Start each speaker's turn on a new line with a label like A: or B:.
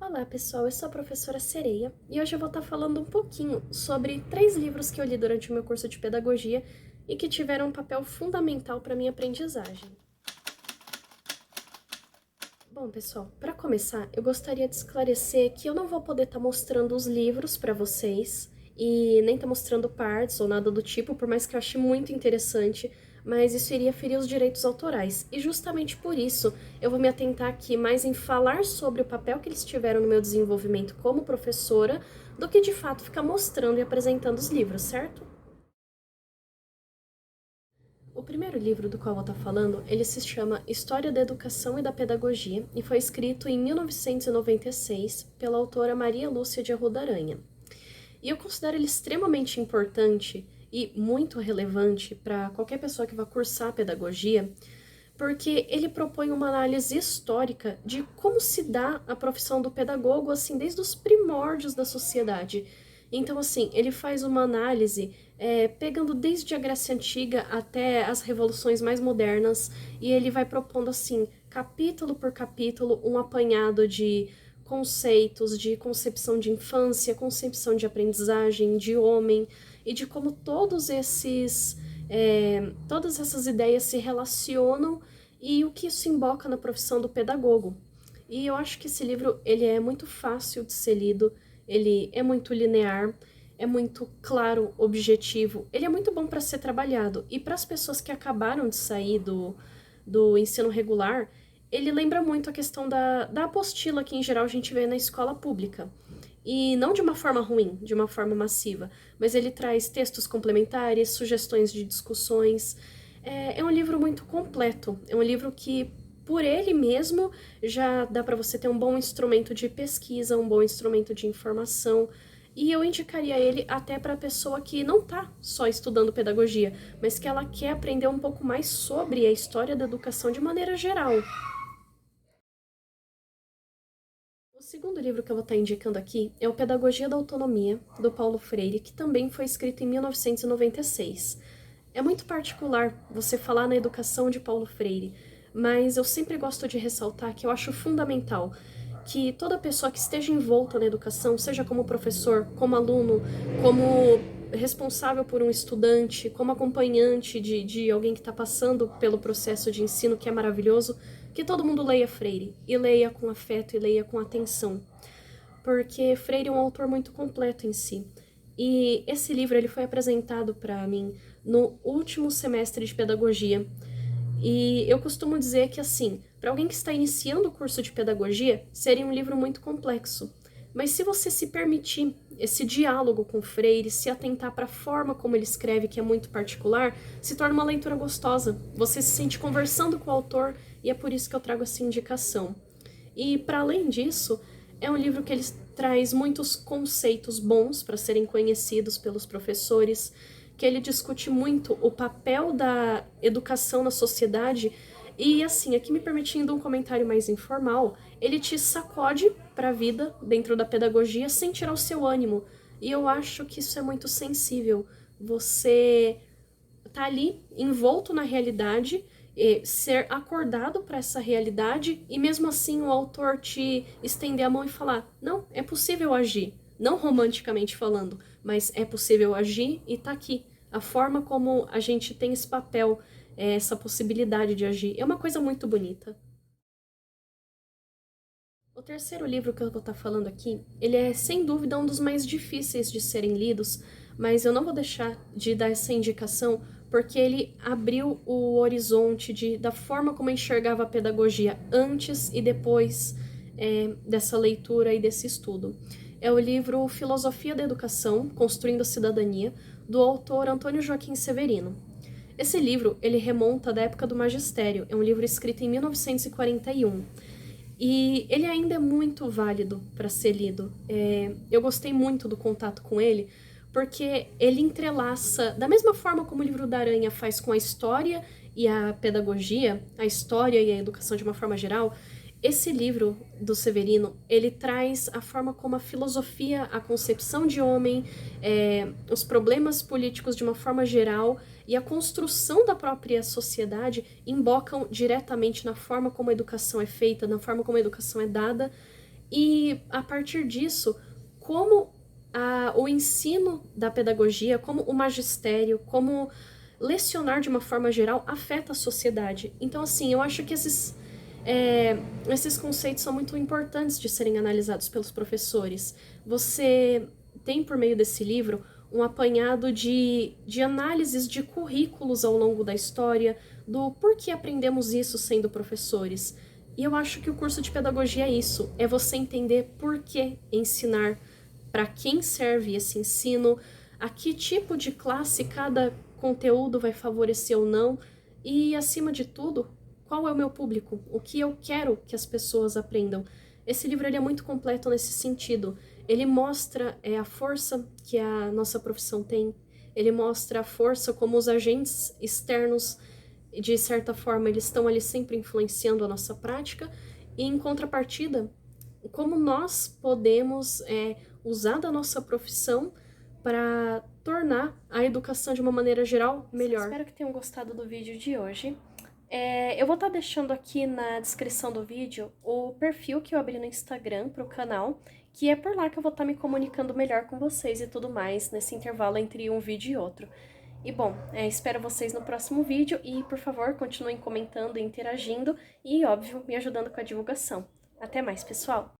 A: Olá pessoal, eu sou a professora Sereia e hoje eu vou estar falando um pouquinho sobre 3 livros que eu li durante o meu curso de pedagogia e que tiveram um papel fundamental para minha aprendizagem. Bom pessoal, para começar, eu gostaria de esclarecer que eu não vou poder estar mostrando os livros para vocês e nem estar mostrando partes ou nada do tipo, por mais que eu ache muito interessante, mas isso iria ferir os direitos autorais. E justamente por isso eu vou me atentar aqui mais em falar sobre o papel que eles tiveram no meu desenvolvimento como professora, do que de fato ficar mostrando e apresentando os livros, certo? O primeiro livro do qual eu vou estar falando, ele se chama História da Educação e da Pedagogia e foi escrito em 1996 pela autora Maria Lúcia de Arruda Aranha. E eu considero ele extremamente importante e muito relevante para qualquer pessoa que vá cursar pedagogia, porque ele propõe uma análise histórica de como se dá a profissão do pedagogo, assim, desde os primórdios da sociedade. Então, assim, ele faz uma análise pegando desde a Grécia Antiga até as revoluções mais modernas, e ele vai propondo, assim, capítulo por capítulo, um apanhado de conceitos de concepção de infância, concepção de aprendizagem, de homem, e de como todas essas ideias se relacionam e o que isso emboca na profissão do pedagogo. E eu acho que esse livro ele é muito fácil de ser lido, ele é muito linear, é muito claro, objetivo, ele é muito bom para ser trabalhado. E para as pessoas que acabaram de sair do ensino regular, ele lembra muito a questão da apostila que em geral a gente vê na escola pública. E não de uma forma ruim, de uma forma massiva, mas ele traz textos complementares, sugestões de discussões. É um livro muito completo, é um livro que, por ele mesmo, já dá para você ter um bom instrumento de pesquisa, um bom instrumento de informação. E eu indicaria ele até para a pessoa que não está só estudando pedagogia, mas que ela quer aprender um pouco mais sobre a história da educação de maneira geral. O segundo livro que eu vou estar indicando aqui é o Pedagogia da Autonomia, do Paulo Freire, que também foi escrito em 1996. É muito particular você falar na educação de Paulo Freire, mas eu sempre gosto de ressaltar que eu acho fundamental que toda pessoa que esteja envolta na educação, seja como professor, como aluno, como responsável por um estudante, como acompanhante de alguém que está passando pelo processo de ensino, que é maravilhoso, que todo mundo leia Freire, e leia com afeto e leia com atenção, porque Freire é um autor muito completo em si. E esse livro ele foi apresentado para mim no último semestre de pedagogia. E eu costumo dizer que, assim, para alguém que está iniciando o curso de pedagogia, seria um livro muito complexo. Mas se você se permitir esse diálogo com Freire, se atentar para a forma como ele escreve, que é muito particular, se torna uma leitura gostosa. Você se sente conversando com o autor e é por isso que eu trago essa indicação. E, para além disso, é um livro que ele traz muitos conceitos bons para serem conhecidos pelos professores, que ele discute muito o papel da educação na sociedade e, assim, aqui me permitindo um comentário mais informal, ele te sacode para a vida dentro da pedagogia sem tirar o seu ânimo. E eu acho que isso é muito sensível. Você tá ali envolto na realidade, ser acordado para essa realidade e mesmo assim o autor te estender a mão e falar: não, é possível agir. Não romanticamente falando, mas é possível agir e tá aqui. A forma como a gente tem esse papel, essa possibilidade de agir, é uma coisa muito bonita. O terceiro livro que eu vou estar falando aqui, ele é sem dúvida um dos mais difíceis de serem lidos, mas eu não vou deixar de dar essa indicação porque ele abriu o horizonte da forma como eu enxergava a pedagogia antes e depois dessa leitura e desse estudo. É o livro Filosofia da Educação, Construindo a Cidadania, do autor Antônio Joaquim Severino. Esse livro, ele remonta da época do magistério, é um livro escrito em 1941. E ele ainda é muito válido para ser lido. Eu gostei muito do contato com ele, porque ele entrelaça, da mesma forma como o livro da Aranha faz com a história e a pedagogia, a história e a educação de uma forma geral, esse livro do Severino, ele traz a forma como a filosofia, a concepção de homem, os problemas políticos de uma forma geral e a construção da própria sociedade embocam diretamente na forma como a educação é feita, na forma como a educação é dada, e a partir disso, como o ensino da pedagogia, como o magistério, como lecionar de uma forma geral afeta a sociedade. Então, assim, eu acho que esses conceitos são muito importantes de serem analisados pelos professores. Você tem, por meio desse livro, um apanhado de análises de currículos ao longo da história, do porquê aprendemos isso sendo professores. E eu acho que o curso de pedagogia é isso, é você entender por que ensinar, para quem serve esse ensino, a que tipo de classe cada conteúdo vai favorecer ou não, e, acima de tudo, qual é o meu público, o que eu quero que as pessoas aprendam. Esse livro ele é muito completo nesse sentido. Ele mostra a força que a nossa profissão tem, ele mostra a força como os agentes externos, de certa forma, eles estão ali sempre influenciando a nossa prática, e em contrapartida, como nós podemos usar da nossa profissão para tornar a educação de uma maneira geral melhor. Espero que tenham gostado do vídeo de hoje. Eu vou estar deixando aqui na descrição do vídeo o perfil que eu abri no Instagram para o canal, que é por lá que eu vou estar me comunicando melhor com vocês e tudo mais nesse intervalo entre um vídeo e outro. E bom, espero vocês no próximo vídeo e, por favor, continuem comentando e interagindo e, óbvio, me ajudando com a divulgação. Até mais, pessoal!